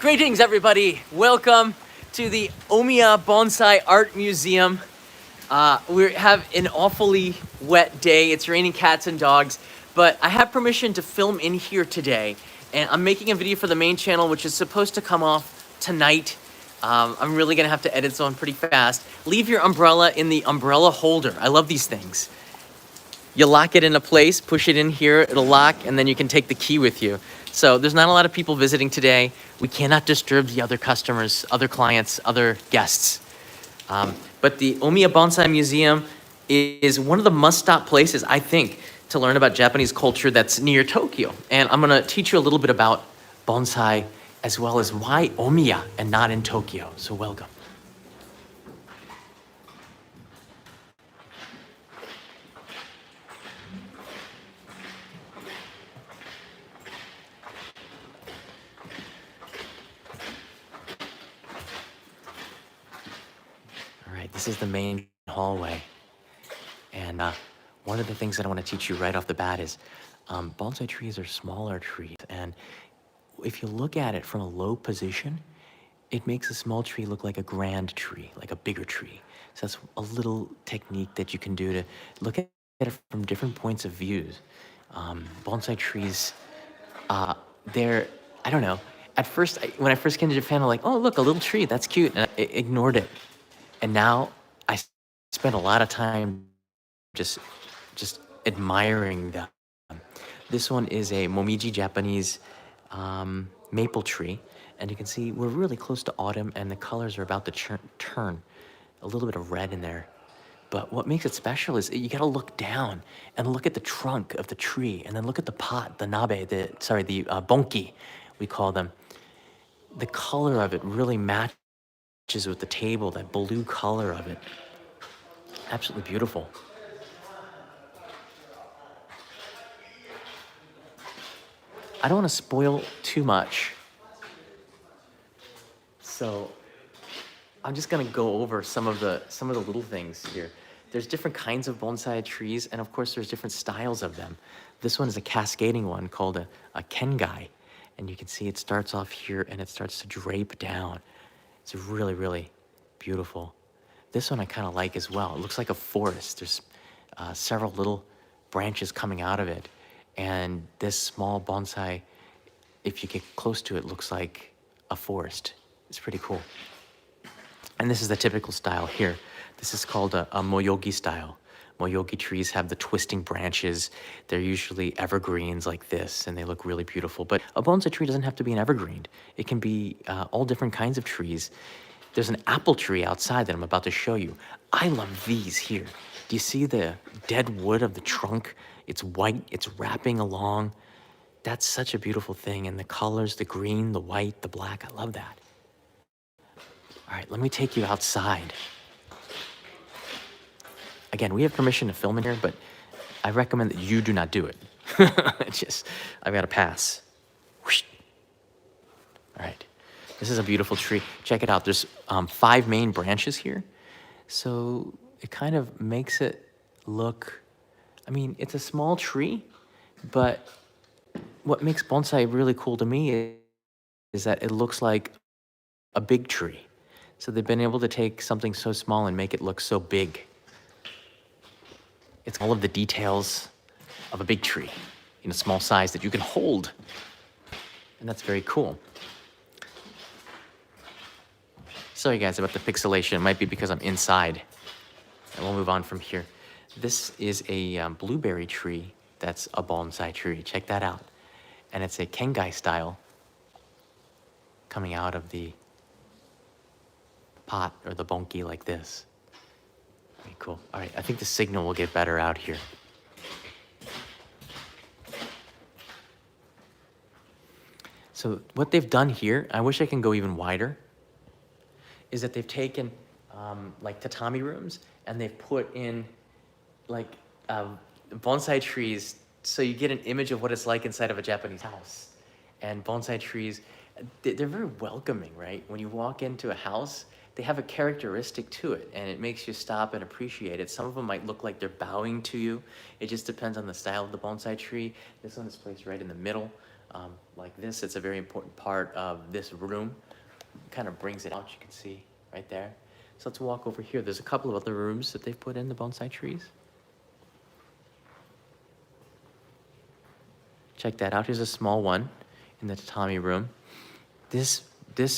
Greetings, everybody. Welcome to the Omiya Bonsai Art Museum. We have an awfully wet day. It's raining cats and dogs, but I have permission to film in here today, and I'm making a video for the main channel, which is supposed to come off tonight. I'm really gonna have to edit this one pretty fast. Leave your umbrella in the umbrella holder. I love these things. You lock it into place, push it in here, it'll lock, and then you can take the key with you. So there's not a lot of people visiting today. We cannot disturb the other customers, other clients, other guests. But the Omiya Bonsai Museum is one of the must-stop places, I think, to learn about Japanese culture that's near Tokyo. And I'm gonna teach you a little bit about bonsai, as well as why Omiya and not in Tokyo. So welcome. This is the main hallway. And one of the things that I want to teach you right off the bat is bonsai trees are smaller trees. And if you look at it from a low position, it makes a small tree look like a grand tree, like a bigger tree. So that's a little technique that you can do to look at it from different points of views. Bonsai trees, they're, I don't know. At first, when I first came to Japan, I'm like, oh, look, a little tree, that's cute. And I ignored it. And now I spend a lot of time just admiring them. This one is a Momiji Japanese maple tree. And you can see we're really close to autumn and the colors are about to turn. A little bit of red in there. But what makes it special is you gotta look down and look at the trunk of the tree and then look at the pot, the nabe, the bonki, we call them. The color of it really matches with the table, that blue color of it. Absolutely beautiful. I don't want to spoil too much, so I'm just gonna go over some of the little things here. There's different kinds of bonsai trees, and of course there's different styles of them. This one is a cascading one called a kengai, and you can see it starts off here and it starts to drape down. It's really, really beautiful. This one I kind of like as well. It looks like a forest. There's several little branches coming out of it. And this small bonsai, if you get close to it, looks like a forest. It's pretty cool. And this is the typical style here. This is called a moyogi style. Moyogi trees have the twisting branches. They're usually evergreens like this, and they look really beautiful. But a bonsai tree doesn't have to be an evergreen. It can be all different kinds of trees. There's an apple tree outside that I'm about to show you. I love these here. Do you see the dead wood of the trunk? It's white, it's wrapping along. That's such a beautiful thing. And the colors, the green, the white, the black, I love that. All right, let me take you outside. Again, we have permission to film in here, but I recommend that you do not do it. I've got to pass. Whoosh. All right, this is a beautiful tree. Check it out. There's 5 main branches here. So it kind of makes it look, I mean, it's a small tree, but what makes bonsai really cool to me is that it looks like a big tree. So they've been able to take something so small and make it look so big. It's all of the details of a big tree in a small size that you can hold. And that's very cool. Sorry guys about the pixelation. It might be because I'm inside. And we'll move on from here. This is a blueberry tree that's a bonsai tree. Check that out. And it's a kengai style coming out of the pot or the bonki like this. Very cool. All right, I think the signal will get better out here. So what they've done here, I wish I can go even wider, is that they've taken like tatami rooms and they've put in like bonsai trees so you get an image of what it's like inside of a Japanese house. And bonsai trees, they're very welcoming, right? When you walk into a house, they have a characteristic to it, and it makes you stop and appreciate it. Some of them might look like they're bowing to you. It just depends on the style of the bonsai tree. This one is placed right in the middle. like this. It's a very important part of this room. Kind of brings it out, you can see right there. So let's walk over here. There's a couple of other rooms that they've put in the bonsai trees. Check that out. Here's a small one in the tatami room. This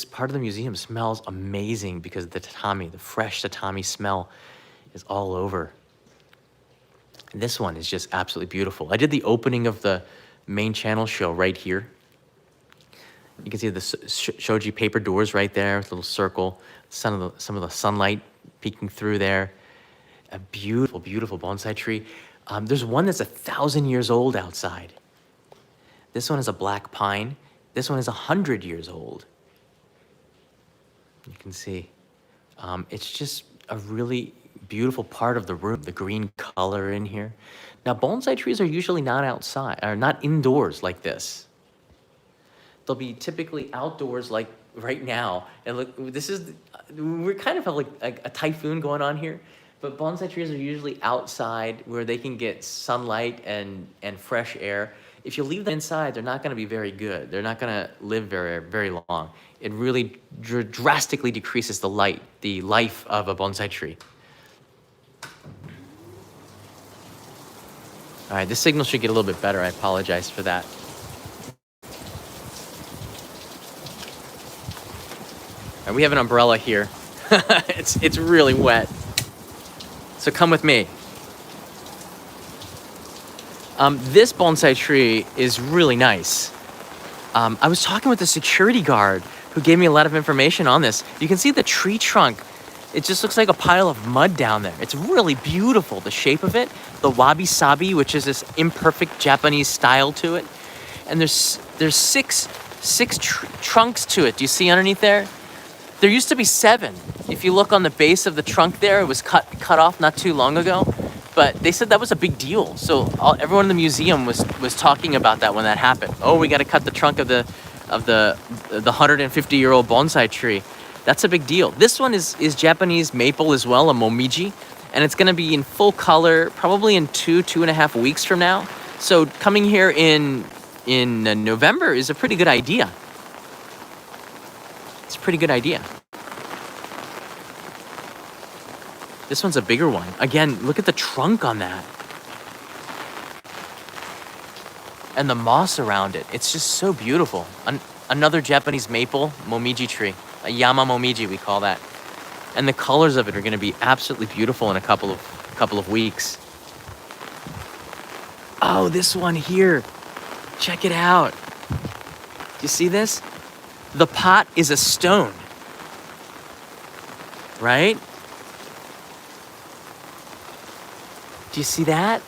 part of the museum smells amazing because the tatami, the fresh tatami smell is all over. And this one is just absolutely beautiful. I did the opening of the main channel show right here. You can see the shoji paper doors right there, with a little circle, some of the sunlight peeking through there. A beautiful, beautiful bonsai tree. There's one that's 1,000 years old outside. This one is a black pine. This one is 100 years old. You can see. It's just a really beautiful part of the room, the green color in here. Now, bonsai trees are usually not outside, or not indoors like this. They'll be typically outdoors like right now. And look, we're kind of have like a typhoon going on here, but bonsai trees are usually outside where they can get sunlight and fresh air. If you leave them inside, they're not gonna be very good. They're not gonna live very, very long. It really drastically decreases the life of a bonsai tree. All right, this signal should get a little bit better. I apologize for that. And we have an umbrella here. It's really wet. So come with me. This bonsai tree is really nice. I was talking with the security guard who gave me a lot of information on this. You can see the tree trunk. It just looks like a pile of mud down there. It's really beautiful, the shape of it. The wabi-sabi, which is this imperfect Japanese style to it. And there's six trunks to it. Do you see underneath there? There used to be 7. If you look on the base of the trunk there, it was cut off not too long ago. But they said that was a big deal. So everyone in the museum was talking about that when that happened. Oh, we got to cut the trunk of the 150-year-old bonsai tree. That's a big deal. This one is Japanese maple as well, a momiji, and it's going to be in full color probably in 2.5 weeks from now. So coming here in November is a pretty good idea. It's a pretty good idea. This one's a bigger one. Again, look at the trunk on that. And the moss around it. It's just so beautiful. Another Japanese maple momiji tree. A yama momiji, we call that. And the colors of it are going to be absolutely beautiful in a couple of weeks. Oh, this one here. Check it out. Do you see this? The pot is a stone. Right? Do you see that?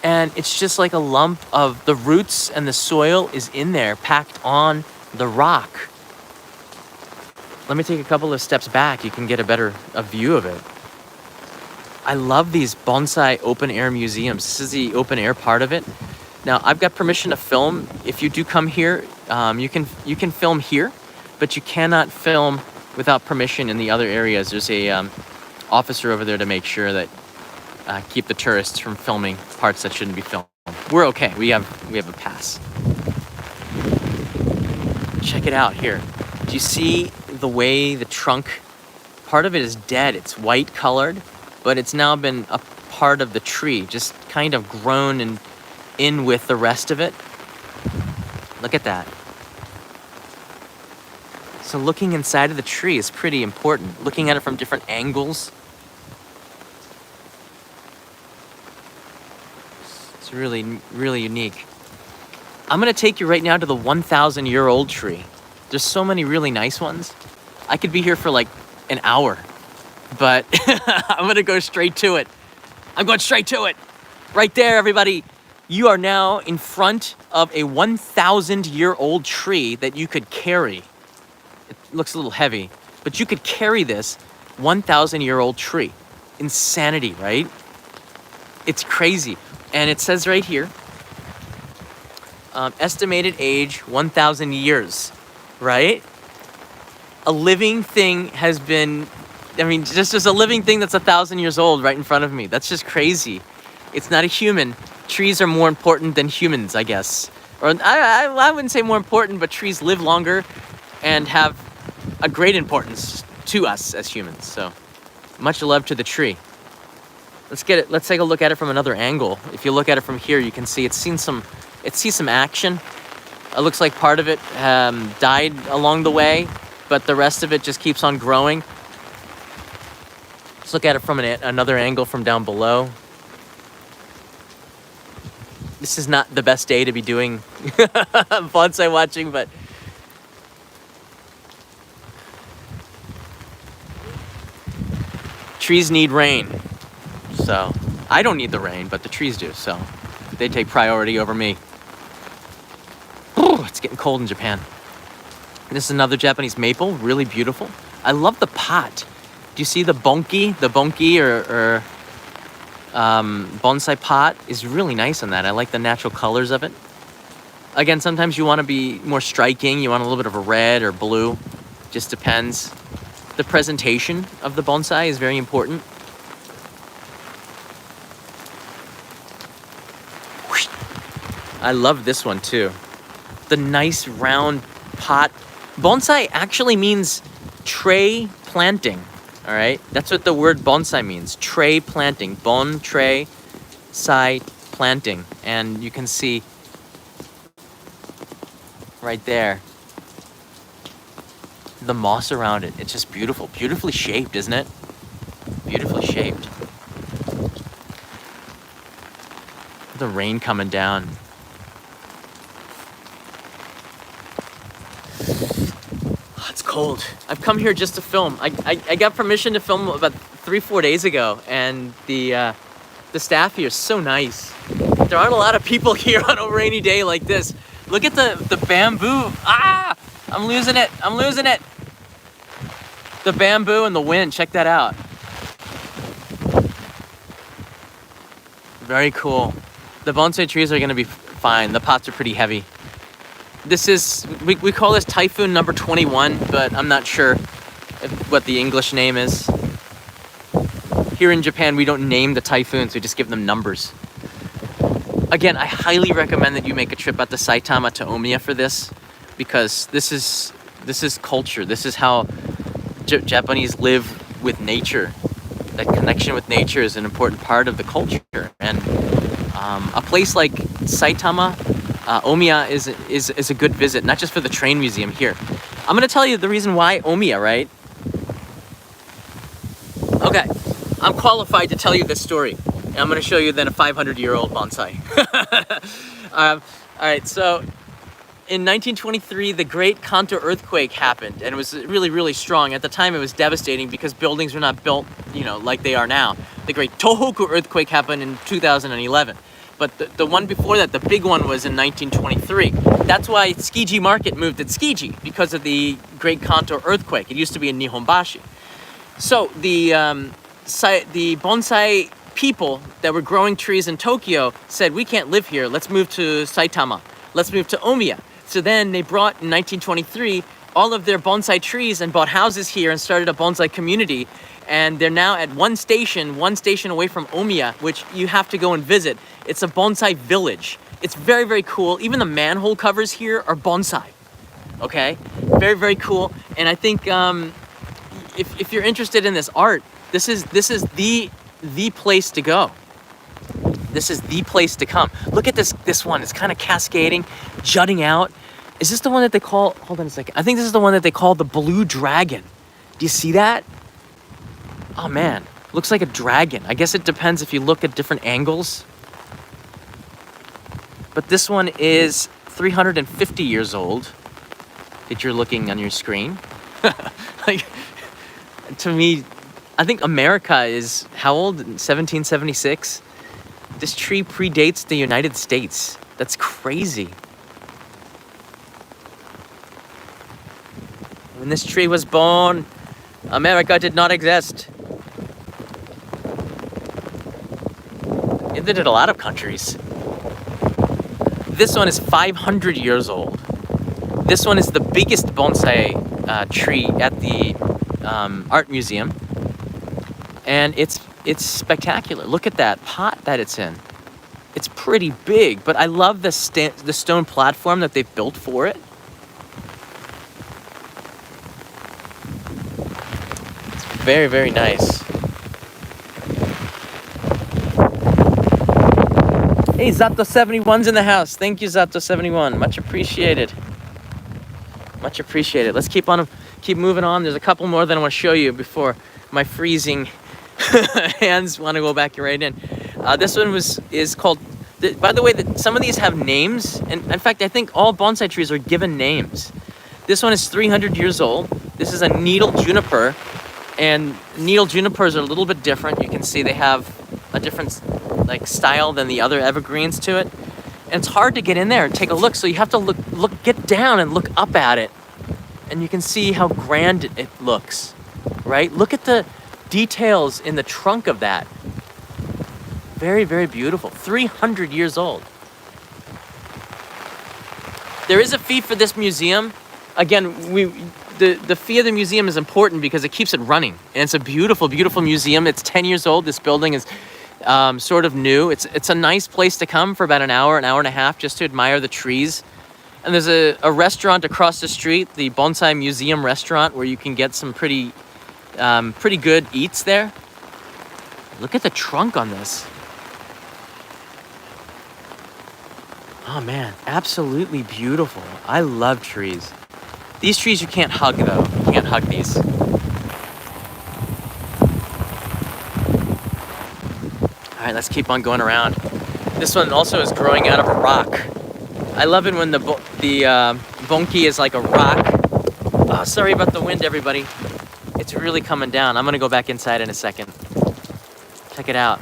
And it's just like a lump of the roots, and the soil is in there, packed on the rock. Let me take a couple of steps back. You can get a view of it. I love these bonsai open air museums. This is the open air part of it. Now, I've got permission to film. If you do come here, you can film here, but you cannot film without permission in the other areas. There's a officer over there to make sure that keep the tourists from filming parts that shouldn't be filmed. We're okay. We have a pass. Check it out here. Do you see the way the trunk, part of it is dead. It's white colored, but it's now been a part of the tree, just kind of grown and in with the rest of it. Look at that. So looking inside of the tree is pretty important. Looking at it from different angles. It's really, really unique. I'm gonna take you right now to the 1,000-year-old tree. There's so many really nice ones. I could be here for like an hour, but I'm gonna go straight to it. I'm going straight to it. Right there, everybody. You are now in front of a 1,000-year-old tree that you could carry. It looks a little heavy, but you could carry this 1,000-year-old tree. Insanity, right? It's crazy. And it says right here, estimated age 1,000 years, right? A living thing has been, just a living thing that's 1,000 years old right in front of me. That's just crazy. It's not a human. Trees are more important than humans, I guess. Or I wouldn't say more important, but trees live longer and have a great importance to us as humans. So much love to the tree. Let's take a look at it from another angle. If you look at it from here, you can see it sees some action. It looks like part of it died along the way, but the rest of it just keeps on growing. Let's look at it from another angle from down below. This is not the best day to be doing bonsai watching, but trees need rain. So I don't need the rain, but the trees do. So they take priority over me. Ooh, it's getting cold in Japan. This is another Japanese maple, really beautiful. I love the pot. Do you see the bonki? The bonki or bonsai pot is really nice on that. I like the natural colors of it. Again, sometimes you want to be more striking. You want a little bit of a red or blue. Just depends. The presentation of the bonsai is very important. I love this one too. The nice round pot. Bonsai actually means tray planting. All right, that's what the word bonsai means. Tray planting. Bon tray, sai planting, and you can see right there the moss around it. It's just beautiful, beautifully shaped, isn't it? Beautifully shaped. The rain coming down. It's cold. I've come here just to film. I got permission to film about 3-4 days ago, and the staff here is so nice. There aren't a lot of people here on a rainy day like this. Look at the bamboo. Ah! I'm losing it. I'm losing it. The bamboo and the wind. Check that out. Very cool. The bonsai trees are going to be fine. The pots are pretty heavy. This is, we call this typhoon number 21, but I'm not sure what the English name is. Here in Japan, we don't name the typhoons, we just give them numbers. Again, I highly recommend that you make a trip out to Saitama to Omiya for this, because this is culture. This is how Japanese live with nature. That connection with nature is an important part of the culture. And a place like Saitama, Omiya is a good visit, not just for the train museum here. I'm gonna tell you the reason why Omiya, right? Okay, I'm qualified to tell you this story. And I'm gonna show you then a 500-year-old bonsai. All right, so in 1923, the Great Kanto earthquake happened, and it was really, really strong. At the time, it was devastating because buildings were not built, like they are now. The Great Tohoku earthquake happened in 2011. But the one before that, the big one, was in 1923. That's why Tsukiji Market moved at Tsukiji, because of the Great Kanto earthquake. It used to be in Nihonbashi. So the bonsai people that were growing trees in Tokyo said, we can't live here. Let's move to Saitama. Let's move to Omiya. So then they brought, in 1923, all of their bonsai trees and bought houses here and started a bonsai community. And they're now at one station away from Omiya, which you have to go and visit. It's a Bonsai Village. It's very, very cool. Even the manhole covers here are bonsai. Okay? Very, very cool. And I think if you're interested in this art, this is the place to go. This is the place to come. Look at this one. It's kind of cascading, jutting out. Is this the one that they call, hold on a second. I think this is the one that they call the Blue Dragon. Do you see that? Oh man, looks like a dragon. I guess it depends if you look at different angles. But this one is 350 years old that you're looking on your screen. Like, to me, I think America is how old? 1776? This tree predates the United States. That's crazy. When this tree was born, America did not exist. It did a lot of countries. This one is 500 years old. This one is the biggest bonsai tree at the art museum. And it's spectacular. Look at that pot that it's in. It's pretty big, but I love the stone platform that they've built for it. It's very, very nice. Hey, Zato71's in the house. Thank you, Zato71. Much appreciated. Much appreciated. Let's keep moving on. There's a couple more that I want to show you before my freezing hands want to go back right in. This one is called. By the way, some of these have names, and in fact, I think all bonsai trees are given names. This one is 300 years old. This is a needle juniper, and needle junipers are a little bit different. You can see they have a different style than the other evergreens to it, and it's hard to get in there and take a look. So you have to get down and look up at it, and you can see how grand it looks, right? Look at the details in the trunk of that. Very, very beautiful. 300 years old. There is a fee for this museum. Again, the fee of the museum is important because it keeps it running. And it's a beautiful, beautiful museum. It's 10 years old. This building is sort of new. It's a nice place to come for about an hour and a half just to admire the trees. And there's a restaurant across the street, the Bonsai Museum restaurant, where you can get some pretty good eats there. Look at the trunk on this. Oh man, absolutely beautiful. I love trees. These trees you can't hug though. You can't hug these. All right, let's keep on going around. This one also is growing out of a rock. I love it when the bonki is like a rock. Oh, sorry about the wind, everybody. It's really coming down. I'm gonna go back inside in a second. Check it out.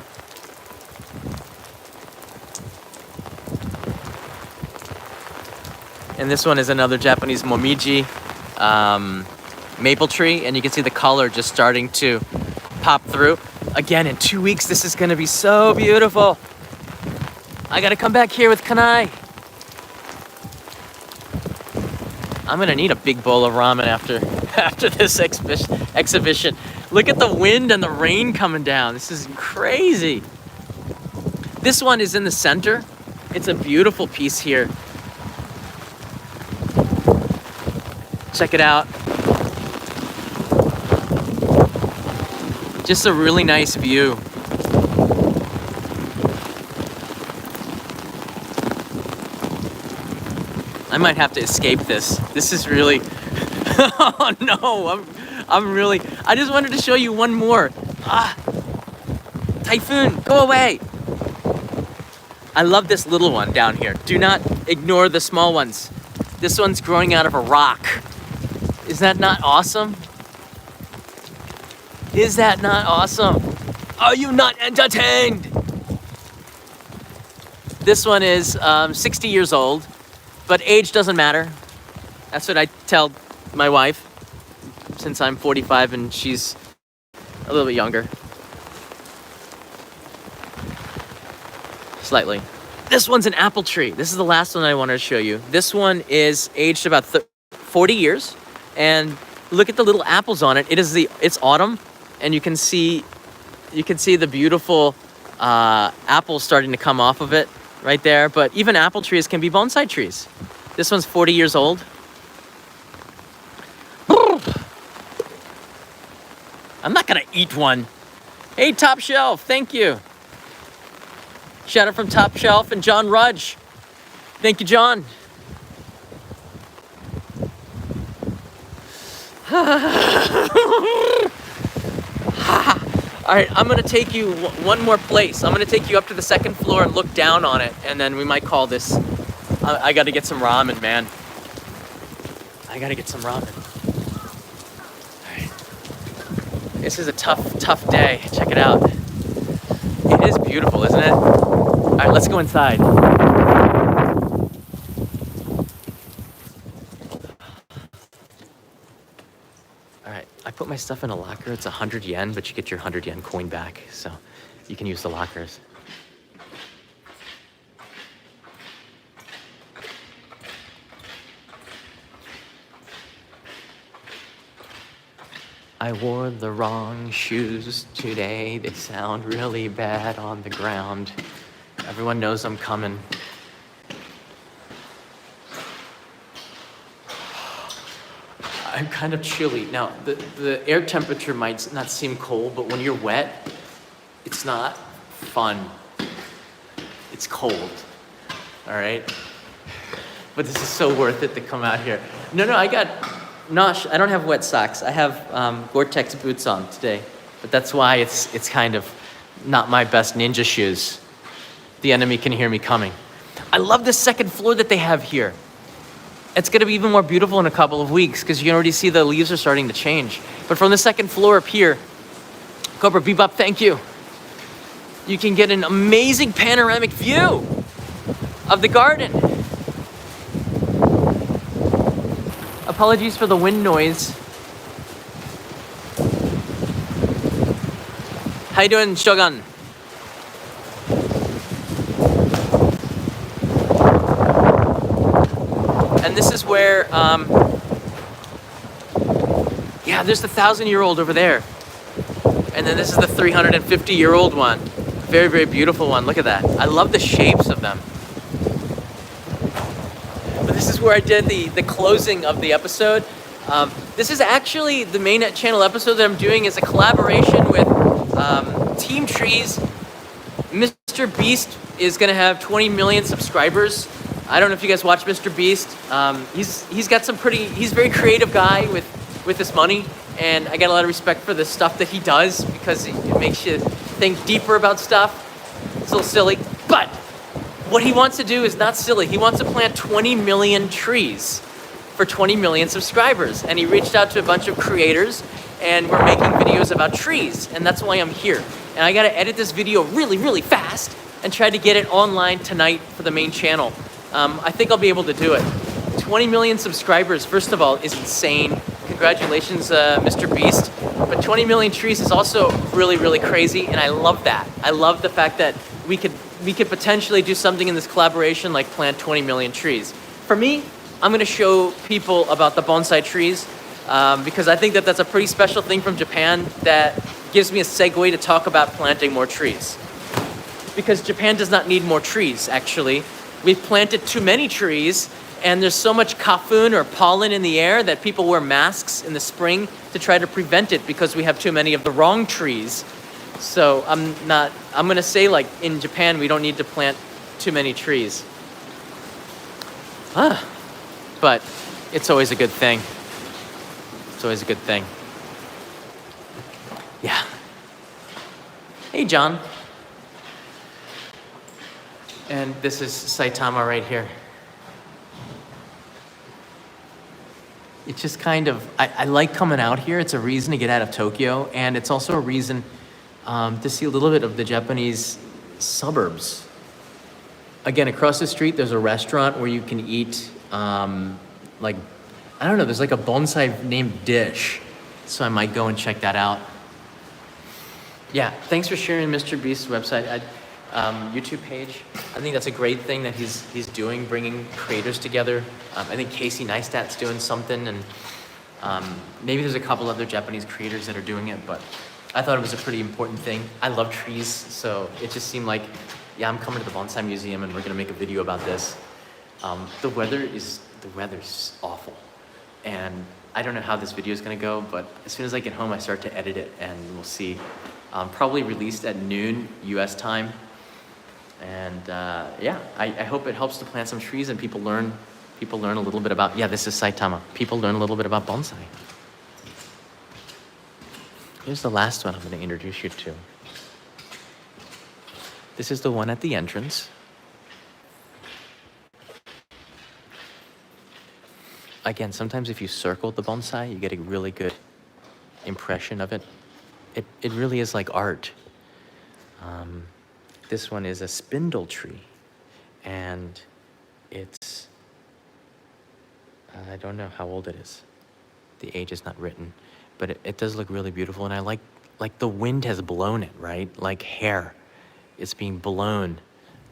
And this one is another Japanese momiji maple tree, and you can see the color just starting to pop through. Again, in 2 weeks, this is gonna be so beautiful. I gotta come back here with Kanai. I'm gonna need a big bowl of ramen after this exhibition. Look at the wind and the rain coming down. This is crazy. This one is in the center. It's a beautiful piece here. Check it out. Just a really nice view. I might have to escape this. This is really, oh no, I just wanted to show you one more. Typhoon, go away. I love this little one down here. Do not ignore the small ones. This one's growing out of a rock. Is that not awesome? Is that not awesome? Are you not entertained? This one is 60 years old, but age doesn't matter. That's what I tell my wife, since I'm 45 and she's a little bit younger. Slightly. This one's an apple tree. This is the last one I wanted to show you. This one is aged about 40 years. And look at the little apples on it. It's autumn, and you can see the beautiful apples starting to come off of it right there. But even apple trees can be bonsai trees. This one's 40 years old. I'm not gonna eat one. Hey, Top Shelf, thank you. Shout out from Top Shelf and John Rudge. Thank you, John. All right, I'm gonna take you one more place. I'm gonna take you up to the second floor and look down on it, and then we might call this. I gotta get some ramen, man. I gotta get some ramen. All right. This is a tough day. Check it out. It is beautiful, isn't it? All right, let's go inside. I put my stuff in a locker. It's 100 yen, but you get your 100 yen coin back, so you can use the lockers. I wore the wrong shoes today. They sound really bad on the ground. Everyone knows I'm coming. I'm kind of chilly. Now, the air temperature might not seem cold, but when you're wet, it's not fun. It's cold, all right? But this is so worth it to come out here. No, I don't have wet socks. I have Gore-Tex boots on today, but that's why it's kind of not my best ninja shoes. The enemy can hear me coming. I love the second floor that they have here. It's gonna be even more beautiful in a couple of weeks because you can already see the leaves are starting to change. But from the second floor up here, Cobra Bebop, thank you. You can get an amazing panoramic view of the garden. Apologies for the wind noise. How you doing, Shogun? And this is where, yeah, there's the 1,000-year-old over there. And then this is the 350-year-old one. Very, very beautiful one. Look at that. I love the shapes of them. But this is where I did the closing of the episode. This is actually the main channel episode that I'm doing is a collaboration with Team Trees. Mr. Beast is going to have 20 million subscribers. I don't know if you guys watch Mr. Beast. He's got some he's a very creative guy with his money, and I got a lot of respect for the stuff that he does because it makes you think deeper about stuff. It's a little silly, but what he wants to do is not silly. He wants to plant 20 million trees for 20 million subscribers, and he reached out to a bunch of creators, and we're making videos about trees, and that's why I'm here. And I got to edit this video really, really fast and try to get it online tonight for the main channel. I think I'll be able to do it. 20 million subscribers, first of all, is insane. Congratulations, Mr. Beast. But 20 million trees is also really, really crazy, and I love that. I love the fact that we could potentially do something in this collaboration like plant 20 million trees. For me, I'm going to show people about the bonsai trees because I think that that's a pretty special thing from Japan that gives me a segue to talk about planting more trees. Because Japan does not need more trees, actually. We've planted too many trees, and there's so much kafun or pollen in the air that people wear masks in the spring to try to prevent it because we have too many of the wrong trees. So I'm gonna say, like, in Japan, we don't need to plant too many trees. But it's always a good thing. It's always a good thing. Yeah. Hey, John. And this is Saitama right here. It's just kind of, I like coming out here. It's a reason to get out of Tokyo, and it's also a reason to see a little bit of the Japanese suburbs. Again, across the street, there's a restaurant where you can eat, like, I don't know, there's like a bonsai named dish. So I might go and check that out. Yeah, thanks for sharing Mr. Beast's website. YouTube page. I think that's a great thing that he's doing, bringing creators together. I think Casey Neistat's doing something, and maybe there's a couple other Japanese creators that are doing it, but I thought it was a pretty important thing. I love trees, so it just seemed like, yeah, I'm coming to the Bonsai Museum and we're gonna make a video about this. The weather's awful, and I don't know how this video is gonna go, but as soon as I get home, I start to edit it, and we'll see. Probably released at noon US time. And yeah, I hope it helps to plant some trees and people learn a little bit about, yeah, this is Saitama. People learn a little bit about bonsai. Here's the last one I'm going to introduce you to. This is the one at the entrance. Again, sometimes if you circle the bonsai, you get a really good impression of it. It really is like art. This one is a spindle tree, and it's, I don't know how old it is. The age is not written, but it does look really beautiful, and I like the wind has blown it, right? Like hair. It's being blown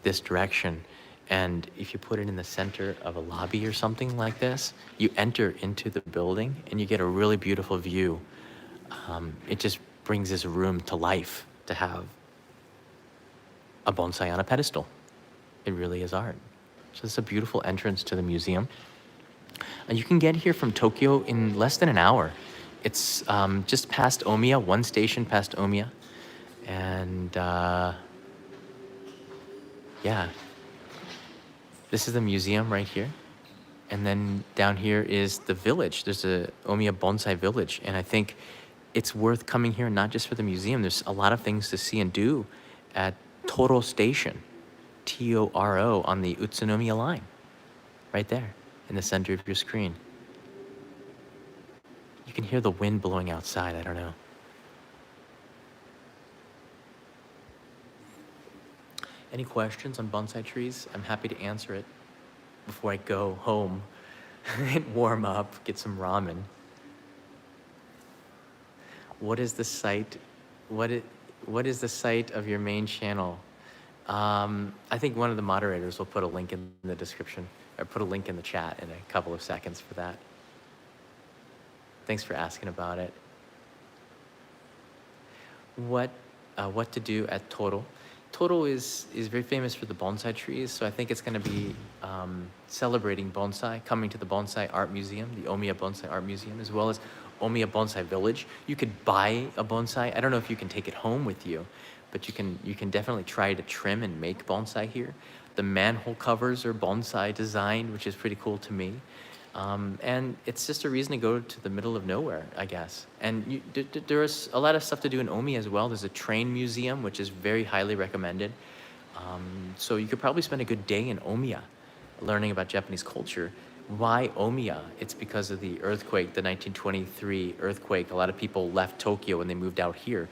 this direction, and if you put it in the center of a lobby or something like this, you enter into the building, and you get a really beautiful view. It just brings this room to life to have a bonsai on a pedestal. It really is art. So it's a beautiful entrance to the museum. And you can get here from Tokyo in less than an hour. It's just past Omiya, one station past Omiya. And yeah, this is the museum right here. And then down here is the village. There's a Omiya Bonsai Village. And I think it's worth coming here not just for the museum. There's a lot of things to see and do at Toro Station, Toro, on the Utsunomiya line, right there in the center of your screen. You can hear the wind blowing outside. I don't know. Any questions on bonsai trees? I'm happy to answer it before I go home and warm up, get some ramen. What is the site? What is the site of your main channel? I think one of the moderators will put a link in the description, or put a link in the chat in a couple of seconds for that. Thanks for asking about it. What to do at Toro? Toro is very famous for the bonsai trees, so I think it's going to be celebrating bonsai, coming to the Bonsai Art Museum, the Omiya Bonsai Art Museum, as well as Omiya Bonsai Village. You could buy a bonsai. I don't know if you can take it home with you, but you can definitely try to trim and make bonsai here. The manhole covers are bonsai designed, which is pretty cool to me. And it's just a reason to go to the middle of nowhere, I guess. And there's a lot of stuff to do in Omi as well. There's a train museum, which is very highly recommended. So you could probably spend a good day in Omiya learning about Japanese culture. Why Omiya? It's because of the earthquake, the 1923 earthquake. A lot of people left Tokyo and they moved out here.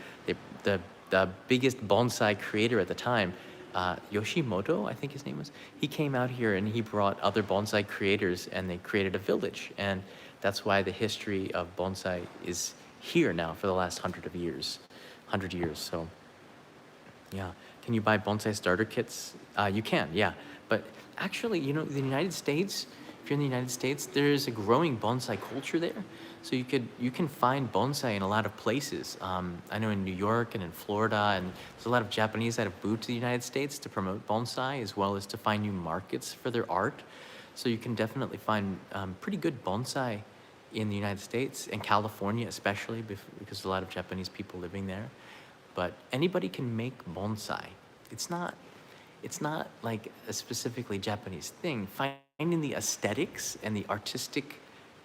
The biggest bonsai creator at the time, Yoshimoto, I think his name was, he came out here and he brought other bonsai creators and they created a village. And that's why the history of bonsai is here now for the last 100 years. So yeah. Can you buy bonsai starter kits? You can, yeah. But actually, you know, the United States, if you're in the United States, there's a growing bonsai culture there. So you can find bonsai in a lot of places. I know in New York and in Florida, and there's a lot of Japanese that have moved to the United States to promote bonsai, as well as to find new markets for their art. So you can definitely find pretty good bonsai in the United States, and California especially, because there's a lot of Japanese people living there. But anybody can make bonsai. It's not like a specifically Japanese thing. Finding the aesthetics and the artistic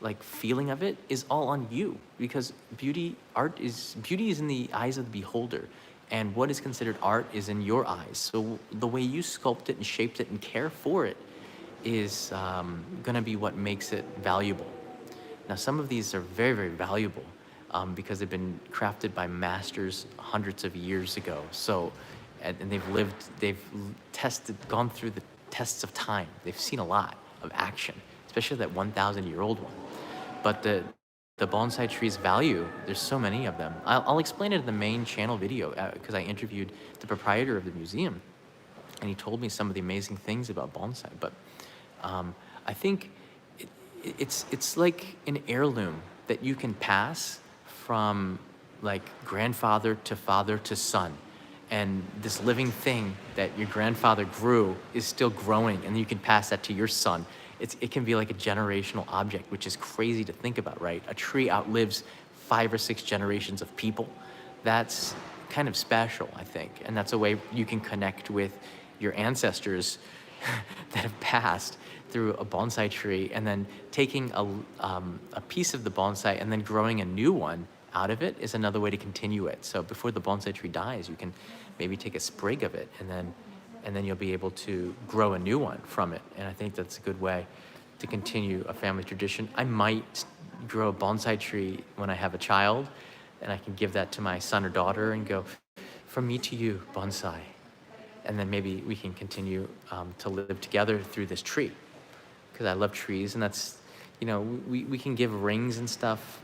like feeling of it is all on you, because beauty is in the eyes of the beholder, and what is considered art is in your eyes. So the way you sculpt it and shaped it and care for it is gonna be what makes it valuable. Now some of these are very, very valuable because they've been crafted by masters hundreds of years ago. So and they've gone through the tests of time. They've seen a lot of action, especially that 1,000-year-old one. But the bonsai trees value, there's so many of them. I'll explain it in the main channel video because I interviewed the proprietor of the museum and he told me some of the amazing things about bonsai. But I think it's like an heirloom that you can pass from like grandfather to father to son. And this living thing that your grandfather grew is still growing, and you can pass that to your son. It can be like a generational object, which is crazy to think about, right? A tree outlives 5 or 6 generations of people. That's kind of special, I think. And that's a way you can connect with your ancestors that have passed through a bonsai tree, and then taking a piece of the bonsai and then growing a new one out of it is another way to continue it. So before the bonsai tree dies, you can maybe take a sprig of it and then you'll be able to grow a new one from it. And I think that's a good way to continue a family tradition. I might grow a bonsai tree when I have a child, and I can give that to my son or daughter and go, from me to you, bonsai. And then maybe we can continue to live together through this tree, because I love trees. And that's, you know, we can give rings and stuff,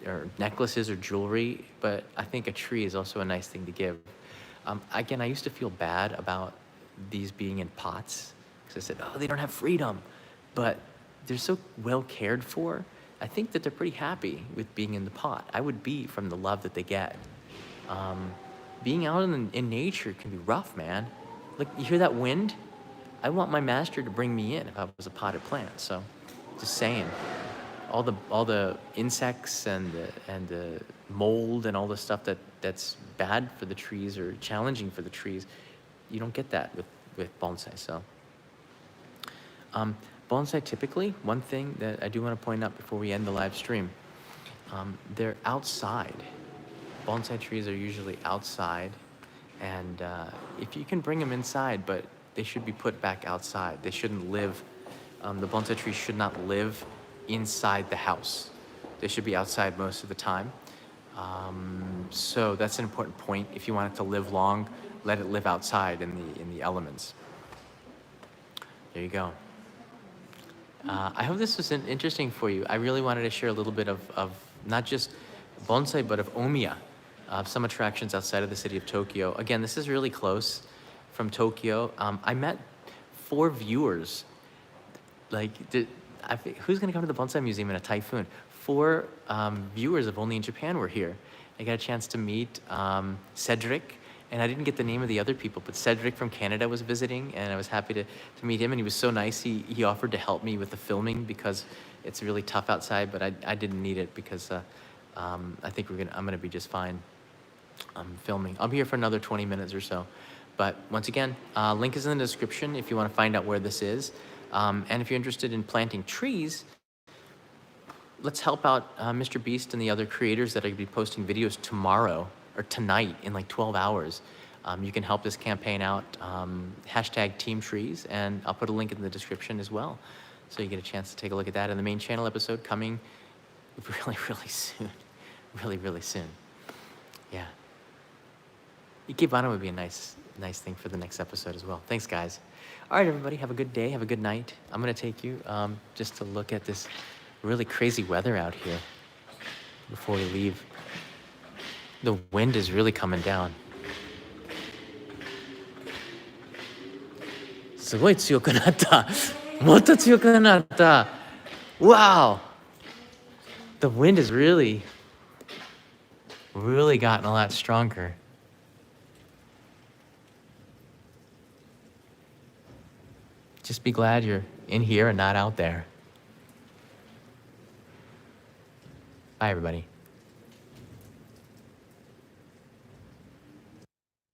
or necklaces or jewelry, but I think a tree is also a nice thing to give. Again, I used to feel bad about these being in pots, because I said, oh, they don't have freedom, but they're so well cared for. I think that they're pretty happy with being in the pot. I would be, from the love that they get. Being out in nature can be rough, man. Look, you hear that wind? I want my master to bring me in if I was a potted plant. So, just saying, all the insects and the mold and all the stuff that's bad for the trees or challenging for the trees, you don't get that with bonsai. So, bonsai typically, one thing that I do want to point out before we end the live stream, they're outside. Bonsai trees are usually outside, and if you can bring them inside, but they should be put back outside. They shouldn't live, the bonsai trees should not live inside the house. They should be outside most of the time. So that's an important point. If you want it to live long, let it live outside in the elements. There you go. I hope this was interesting for you. I really wanted to share a little bit of not just bonsai, but of Omiya, some attractions outside of the city of Tokyo. Again, this is really close from Tokyo. I met 4 viewers. Who's going to come to the Bonsai Museum in a typhoon? 4 viewers of Only in Japan were here. I got a chance to meet Cedric, and I didn't get the name of the other people, but Cedric from Canada was visiting, and I was happy to meet him, and he was so nice. He offered to help me with the filming because it's really tough outside, but I didn't need it because I think I'm gonna be just fine filming. I'll be here for another 20 minutes or so. But once again, link is in the description if you want to find out where this is. And if you're interested in planting trees, let's help out Mr. Beast and the other creators that are going to be posting videos tomorrow or tonight in like 12 hours. You can help this campaign out, hashtag Team Trees, and I'll put a link in the description as well. So you get a chance to take a look at that. And the main channel episode coming really, really soon. Really, really soon. Yeah. Ikebana would be a nice thing for the next episode as well. Thanks, guys. All right, everybody, have a good day. Have a good night. I'm going to take you just to look at this really crazy weather out here before we leave. The wind is really coming down. すごい強くなった。もっと強くなった。Wow. The wind has really gotten a lot stronger. Just be glad you're in here and not out there. Bye, everybody.